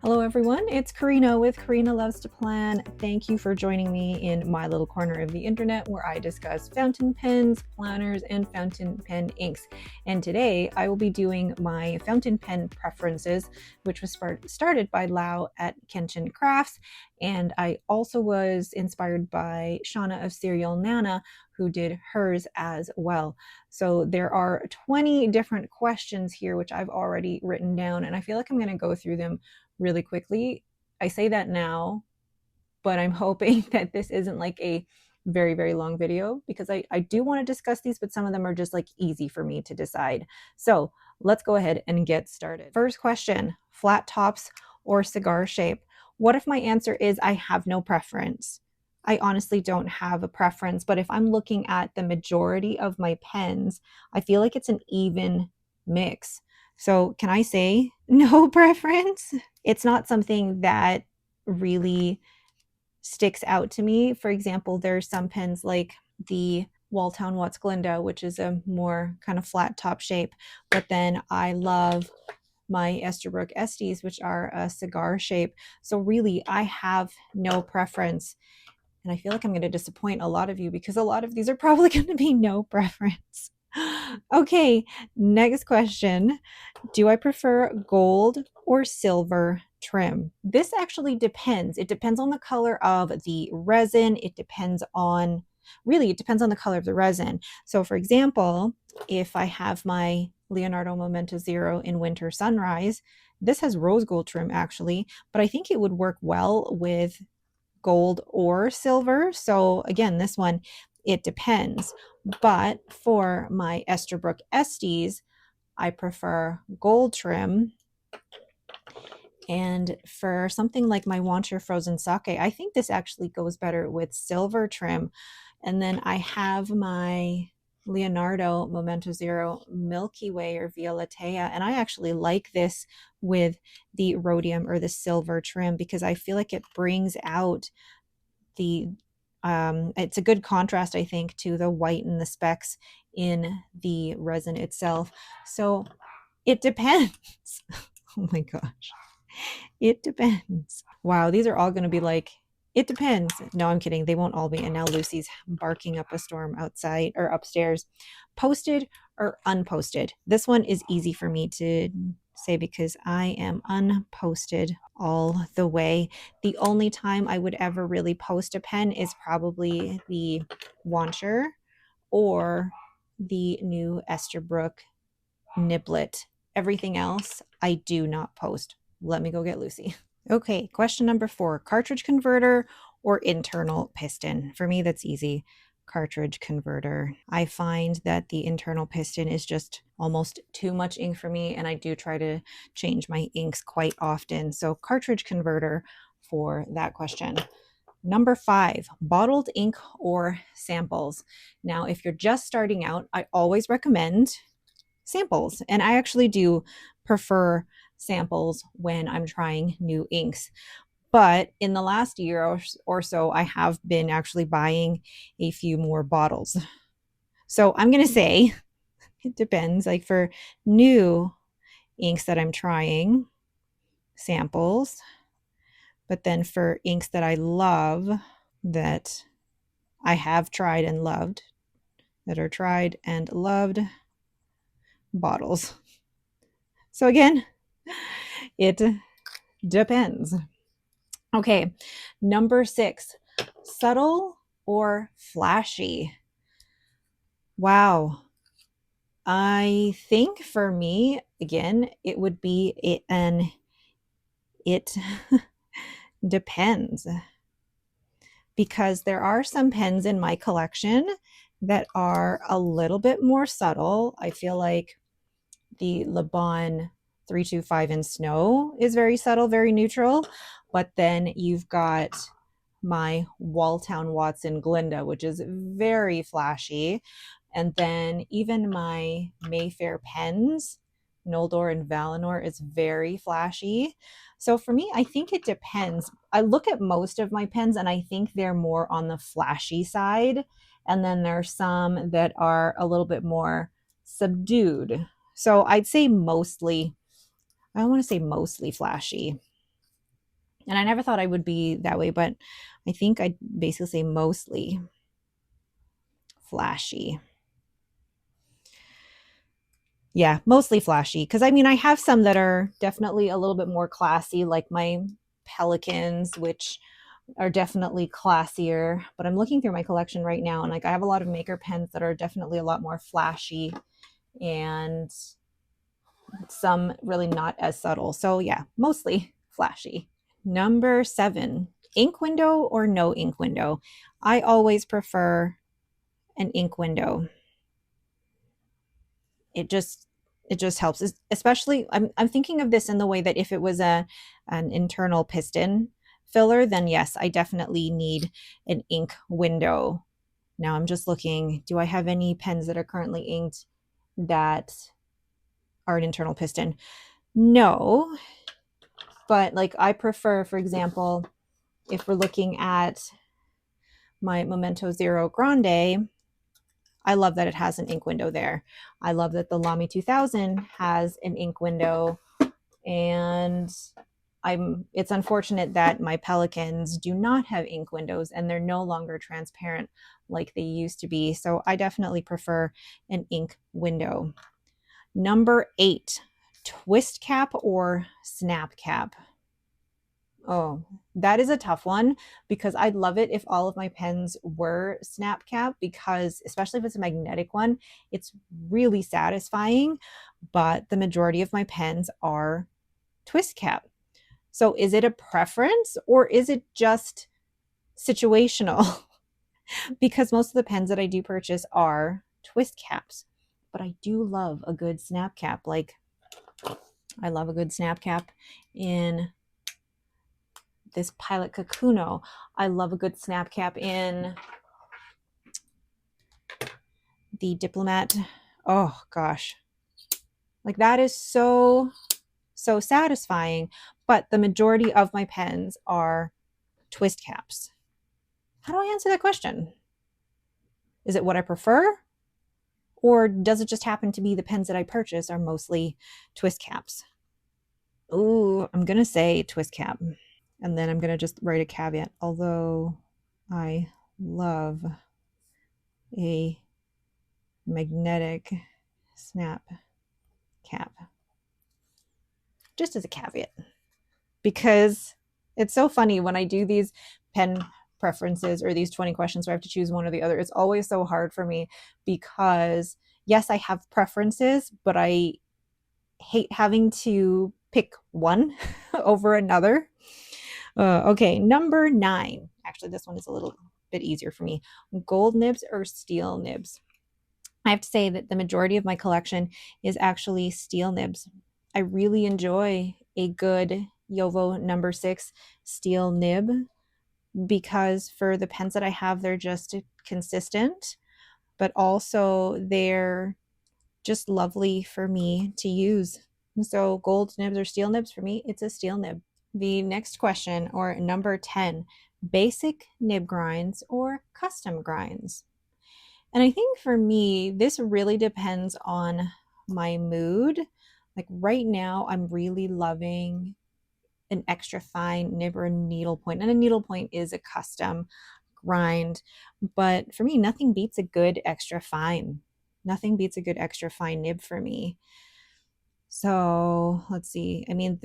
Hello everyone, it's Karina with Karina Loves to Plan. Thank you for joining me in my little corner of the internet where I discuss fountain pens, planners, and fountain pen inks. And today I will be doing my fountain pen preferences, which was started by Lau at Kenshin Crafts. And I also was inspired by Shauna of Serial Nana, who did hers as well. So there are 20 different questions here, which I've already written down, and I feel like I'm going to go through them really quickly. I say that now, but I'm hoping that this isn't like a very, very long video because I do want to discuss these, but some of them are just like easy for me to decide. So let's go ahead and get started. First question, flat tops or cigar shape? What if my answer is I have no preference? I honestly don't have a preference, but if I'm looking at the majority of my pens, I feel like it's an even mix. So can I say no preference? It's not something that really sticks out to me. For example, there's some pens like the Walltown Watts Glinda, which is a more kind of flat top shape, but then I love my Esterbrook Estes, which are a cigar shape. So really, I have no preference. And I feel like I'm going to disappoint a lot of you because a lot of these are probably going to be no preference. Okay, next question. Do I prefer gold or silver trim? This actually depends. It depends on the color of the resin. It depends on, really, it depends on the color of the resin. So for example, if I have my Leonardo Momento Zero in Winter Sunrise, this has rose gold trim actually, but I think it would work well with gold or silver. So again, this one, it depends. But for my Esterbrook Estes, I prefer gold trim. And for something like my Wancher Frozen Sake, I think this actually goes better with silver trim. And then I have my Leonardo Momento Zero Milky Way or Violetea, and I actually like this with the rhodium or the silver trim because I feel like it brings out the it's a good contrast, I think, to the white and the specks in the resin itself. So it depends. Oh my gosh. It depends. Wow, these are all going to be like, it depends. No, I'm kidding. They won't all be. And now Lucy's barking up a storm outside or upstairs. Posted or unposted? This one is easy for me to say because I am unposted all the way. The only time I would ever really post a pen is probably the Wancher or the new Esterbrook Niblet. Everything else, I do not post. Let me go get Lucy. Okay, question number 4, cartridge converter or internal piston? For me, that's easy. Cartridge converter. I find that the internal piston is just almost too much ink for me, and I do try to change my inks quite often. So cartridge converter for that question. Number 5, bottled ink or samples. Now, if you're just starting out, I always recommend samples, and I actually do prefer samples when I'm trying new inks. But in the last year or so, I have been actually buying a few more bottles. So I'm going to say it depends. Like for new inks that I'm trying, samples. But then for inks that I love, that I have tried and loved, that are tried and loved, bottles. So again, it depends. Okay, number 6, subtle or flashy? Wow. I think for me, again, it would be it depends. Because there are some pens in my collection that are a little bit more subtle. I feel like the Le Bon 325 in Snow is very subtle, very neutral. But then you've got my Walltown Watson Glinda, which is very flashy. And then even my Mayfair pens, Noldor and Valinor, is very flashy. So for me, I think it depends. I look at most of my pens and I think they're more on the flashy side. And then there's some that are a little bit more subdued. So I'd say mostly, I want to say mostly flashy. And I never thought I would be that way, but I think I'd basically say mostly flashy. Yeah, mostly flashy. Because I mean, I have some that are definitely a little bit more classy, like my Pelicans, which are definitely classier. But I'm looking through my collection right now, and like I have a lot of maker pens that are definitely a lot more flashy, and some really not as subtle. So yeah, mostly flashy. Number 7, ink window or no ink window. I always prefer an ink window. It just helps, especially I'm thinking of this in the way that if it was an internal piston filler, then yes, I definitely need an ink window. Now I'm just looking, do I have any pens that are currently inked that are an internal piston? No, but like I prefer, for example, if we're looking at my Memento Zero Grande, I love that it has an ink window there. I love that the Lamy 2000 has an ink window, and it's unfortunate that my Pelicans do not have ink windows and they're no longer transparent like they used to be. So I definitely prefer an ink window. Number 8, twist cap or snap cap. Oh, that is a tough one because I'd love it if all of my pens were snap cap, because especially if it's a magnetic one, it's really satisfying, but the majority of my pens are twist cap. So is it a preference or is it just situational? Because most of the pens that I do purchase are twist caps, but I do love a good snap cap. Like I love a good snap cap in this Pilot Kakuno. I love a good snap cap in the Diplomat. Oh gosh. Like that is so satisfying, but the majority of my pens are twist caps. How do I answer that question? Is it what I prefer? Or does it just happen to be the pens that I purchase are mostly twist caps? Ooh, I'm going to say twist cap. And then I'm going to just write a caveat. Although I love a magnetic snap cap. Just as a caveat. Because it's so funny when I do these pen preferences or these 20 questions where I have to choose one or the other. It's always so hard for me because, yes, I have preferences, but I hate having to pick one over another. Okay, number 9. Actually, this one is a little bit easier for me. Gold nibs or steel nibs? I have to say that the majority of my collection is actually steel nibs. I really enjoy a good Yovo number 6 steel nib because for the pens that I have, they're just consistent, but also they're just lovely for me to use. So gold nibs or steel nibs, for me, it's a steel nib. The next question, or number 10, basic nib grinds or custom grinds? And I think for me, this really depends on my mood. Like right now, I'm really loving an extra fine nib or a needlepoint. And a needlepoint is a custom grind. But for me, nothing beats a good extra fine. Nothing beats a good extra fine nib for me. So let's see. I mean,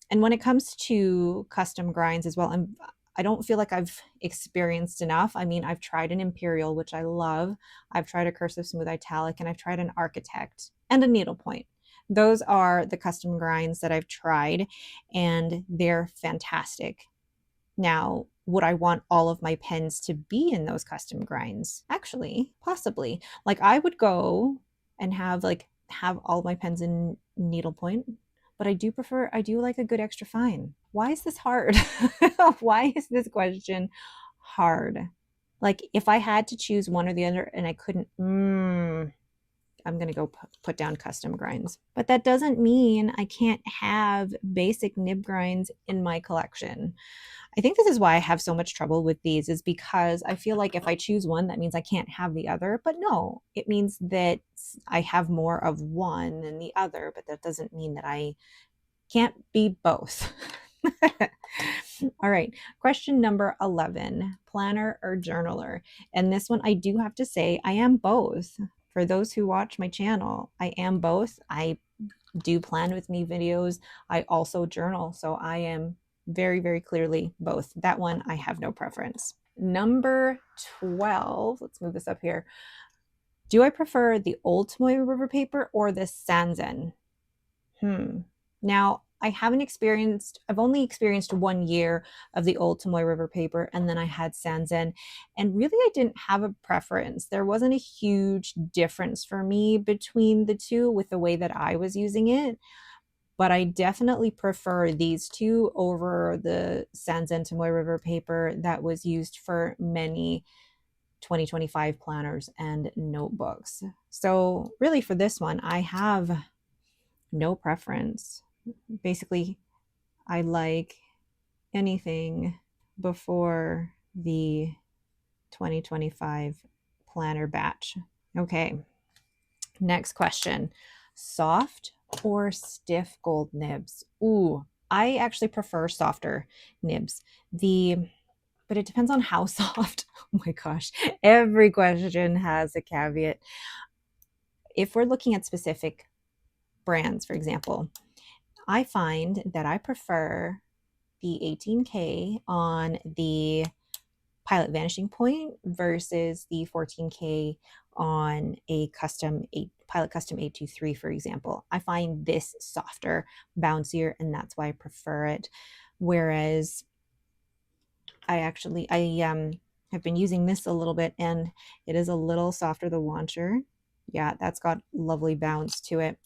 and when it comes to custom grinds as well, I don't feel like I've experienced enough. I mean, I've tried an Imperial, which I love. I've tried a Cursive Smooth Italic, and I've tried an Architect and a needlepoint. Those are the custom grinds that I've tried, and they're fantastic. Now, would I want all of my pens to be in those custom grinds? Actually, possibly. Like I would go and have all of my pens in needlepoint, but I do like a good extra fine. Why is this hard? Why is this question hard? Like if I had to choose one or the other and I couldn't, I'm going to go put down custom grinds. But that doesn't mean I can't have basic nib grinds in my collection. I think this is why I have so much trouble with these, is because I feel like if I choose one, that means I can't have the other. But no, it means that I have more of one than the other, but that doesn't mean that I can't be both. All right. Question number 11, planner or journaler? And this one, I do have to say, I am both. For those who watch my channel, I am both. I do plan with me videos. I also journal. So I am very, very clearly both. That one, I have no preference. Number 12, let's move this up here. Do I prefer the old Tomoe River paper or the Sanzen? Now, I've only experienced 1 year of the old Tomoe River paper, and then I had Sanzen. And really, I didn't have a preference. There wasn't a huge difference for me between the two with the way that I was using it. But I definitely prefer these two over the Sanzen Tomoe River paper that was used for many 2025 planners and notebooks. So, really, for this one, I have no preference. Basically, I like anything before the 2025 planner batch. Okay, next question. Soft or stiff gold nibs? Ooh, I actually prefer softer nibs. But it depends on how soft. Oh my gosh, every question has a caveat. If we're looking at specific brands, for example, I find that I prefer the 18K on the Pilot Vanishing Point versus the 14K on a Pilot Custom 823, for example. I find this softer, bouncier, and that's why I prefer it. Whereas I have been using this a little bit, and it is a little softer, the launcher. Yeah, that's got lovely bounce to it.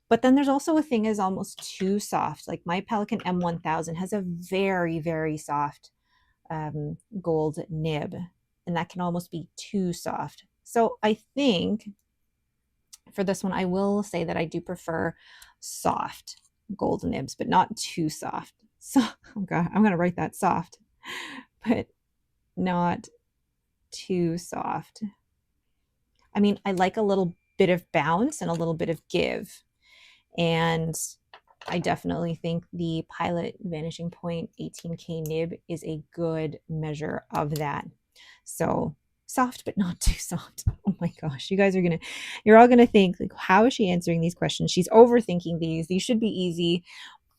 But then there's also a thing is almost too soft. Like my Pelican M1000 has a very, very soft gold nib, and that can almost be too soft. So I think for this one, I will say that I do prefer soft gold nibs, but not too soft. So, oh God, I'm going to write that soft, but not too soft. I mean, I like a little bit of bounce and a little bit of give. And I definitely think the Pilot Vanishing Point 18K nib is a good measure of that. So soft, but not too soft. Oh my gosh, you're all gonna think, like, how is she answering these questions? She's overthinking these. These should be easy.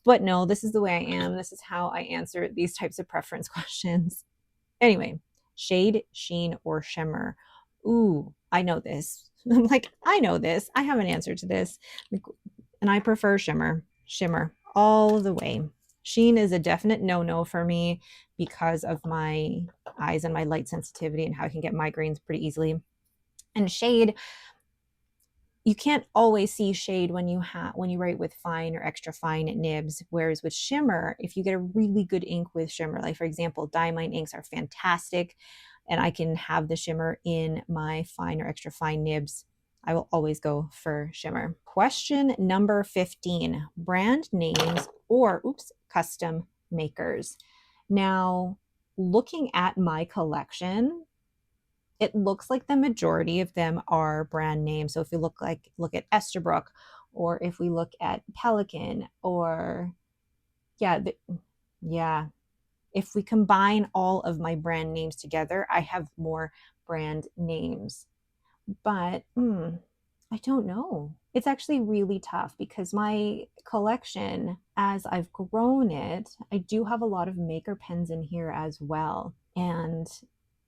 But no, this is the way I am. This is how I answer these types of preference questions. Anyway, shade, sheen, or shimmer? Ooh, I know this. I'm like, I know this. I have an answer to this. And I prefer shimmer. Shimmer all the way. Sheen is a definite no-no for me because of my eyes and my light sensitivity and how I can get migraines pretty easily. And shade, you can't always see shade when you write with fine or extra fine nibs. Whereas with shimmer, if you get a really good ink with shimmer, like for example, Diamine inks are fantastic, and I can have the shimmer in my fine or extra fine nibs, I will always go for shimmer. Question number 15, brand names or custom makers. Now, looking at my collection, it looks like the majority of them are brand names. So if you look at Esterbrook, or if we look at Pelican, or yeah, if we combine all of my brand names together, I have more brand names. But I don't know. It's actually really tough because my collection, as I've grown it, I do have a lot of maker pens in here as well. And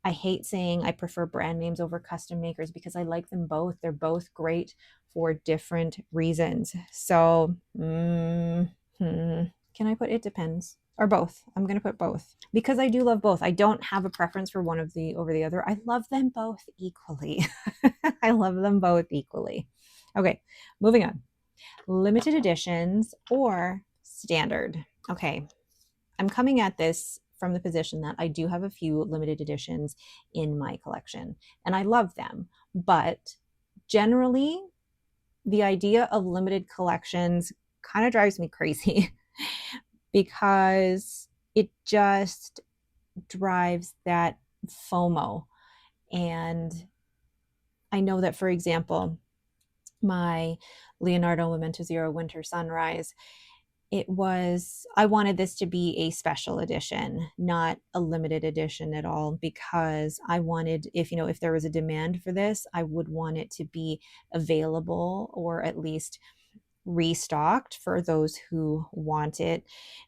I hate saying I prefer brand names over custom makers because I like them both. They're both great for different reasons. So, can I put it depends? Or both? I'm going to put both because I do love both. I don't have a preference for one of the over the other. I love them both equally. I love them both equally. Okay, moving on. Limited editions or standard? Okay, I'm coming at this from the position that I do have a few limited editions in my collection and I love them. But generally, the idea of limited collections kind of drives me crazy because it just drives that FOMO. And I know that, for example, my Leonardo Memento Zero Winter Sunrise, I wanted this to be a special edition, not a limited edition at all, because I wanted, if there was a demand for this, I would want it to be available or at least restocked for those who want it.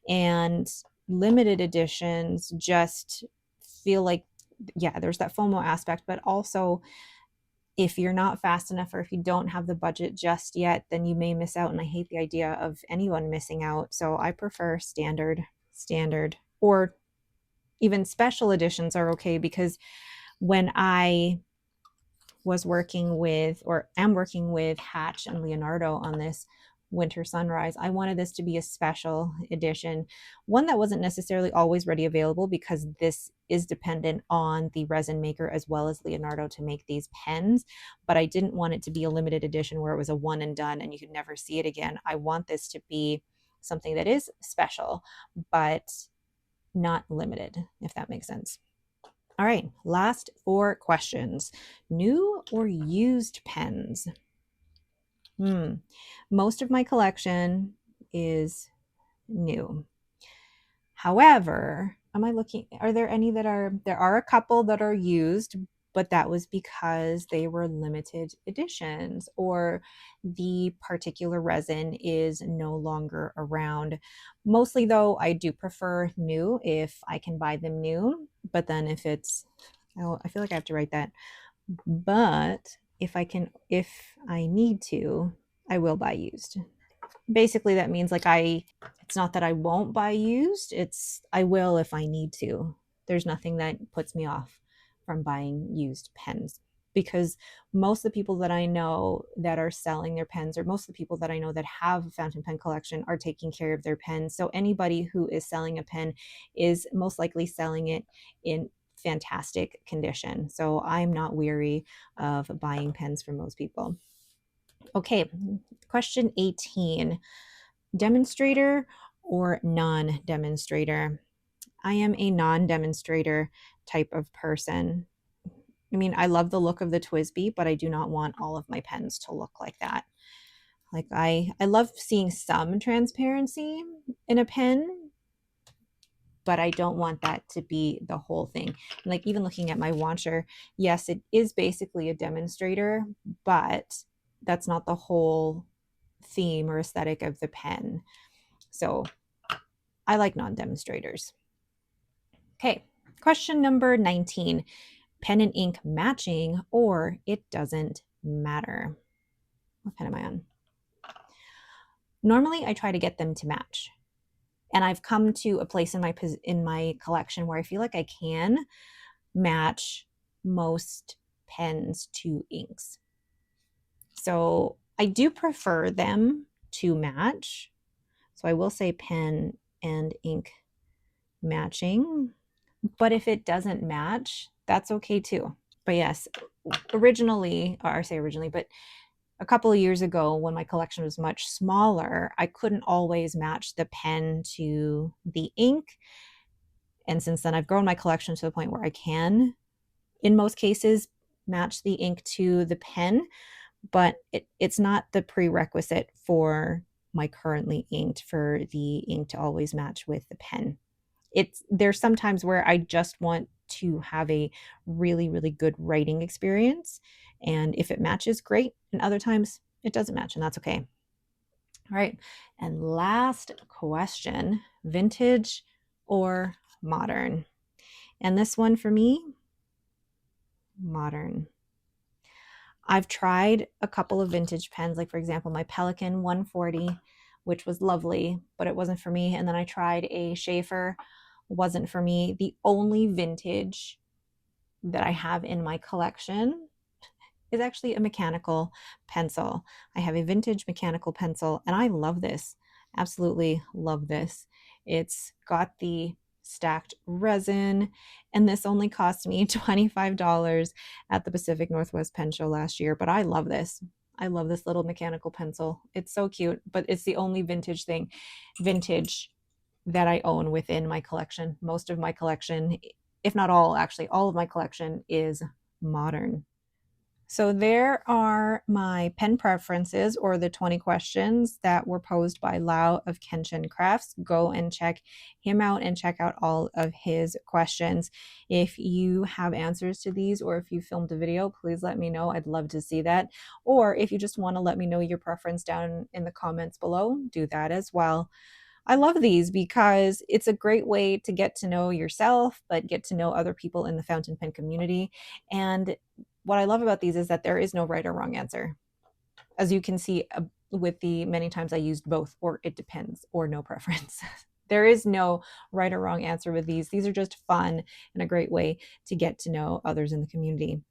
And limited editions just feel like, yeah, there's that FOMO aspect, but also if you're not fast enough or if you don't have the budget just yet, then you may miss out. And I hate the idea of anyone missing out. So I prefer standard, or even special editions are okay, because when I was working with, or am working with, Hatch and Leonardo on this Winter Sunrise, I wanted this to be a special edition, one that wasn't necessarily always ready available, because this is dependent on the resin maker as well as Leonardo to make these pens. But I didn't want it to be a limited edition where it was a one and done and you could never see it again. I want this to be something that is special, but not limited, if that makes sense. All right, last 4 questions. New or used pens? Most of my collection is new. However, are there any there are a couple that are used, but that was because they were limited editions or the particular resin is no longer around. Mostly though, I do prefer new if I can buy them new, but then if it's, oh, I feel like I have to write that. But if I need to, I will buy used. Basically that means it's not that I won't buy used, it's I will if I need to. There's nothing that puts me off from buying used pens, because most of the people that I know that are selling their pens, or most of the people that I know that have a fountain pen collection, are taking care of their pens. So anybody who is selling a pen is most likely selling it in fantastic condition. So I'm not weary of buying pens from most people. Okay, question 18. Demonstrator or non-demonstrator? I am a non-demonstrator type of person. I mean, I love the look of the TWSBI, but I do not want all of my pens to look like that. Like I love seeing some transparency in a pen, but I don't want that to be the whole thing. Like even looking at my Wancher, yes, it is basically a demonstrator, but that's not the whole theme or aesthetic of the pen. So I like non-demonstrators. Okay, question number 19. Pen and ink matching or it doesn't matter? What pen am I on? Normally, I try to get them to match. And I've come to a place in my collection where I feel like I can match most pens to inks. So I do prefer them to match. So I will say pen and ink matching. But if it doesn't match, that's okay too. But yes, but a couple of years ago when my collection was much smaller, I couldn't always match the pen to the ink. And since then, I've grown my collection to the point where I can, in most cases, match the ink to the pen, but it's not the prerequisite for my currently inked for the ink to always match with the pen. There's sometimes where I just want to have a really, really good writing experience. And if it matches, great. And other times it doesn't match, and that's okay. All right. And last question, vintage or modern? And this one for me, modern. I've tried a couple of vintage pens, like for example, my Pelican 140, which was lovely, but it wasn't for me. And then I tried a Schaefer, wasn't for me. The only vintage that I have in my collection is actually a mechanical pencil. I have a vintage mechanical pencil and I love this. Absolutely love this. It's got the stacked resin, and this only cost me $25 at the Pacific Northwest Pen Show last year, but I love this. I love this little mechanical pencil. It's so cute, but it's the only vintage that I own within my collection. Most of my collection, if not all, actually all of my collection is modern. So there are my pen preferences, or the 20 questions that were posed by Lau of Kenshin Crafts. Go and check him out and check out all of his questions. If you have answers to these, or if you filmed a video, please let me know. I'd love to see that. Or if you just want to let me know your preference down in the comments below, do that as well. I love these because it's a great way to get to know yourself, but get to know other people in the fountain pen community. And what I love about these is that there is no right or wrong answer. As you can see with the many times I used both, or it depends, or no preference. There is no right or wrong answer with these. These are just fun and a great way to get to know others in the community.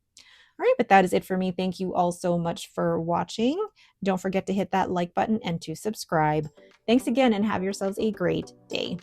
All right, but that is it for me. Thank you all so much for watching. Don't forget to hit that like button and to subscribe. Thanks again and have yourselves a great day.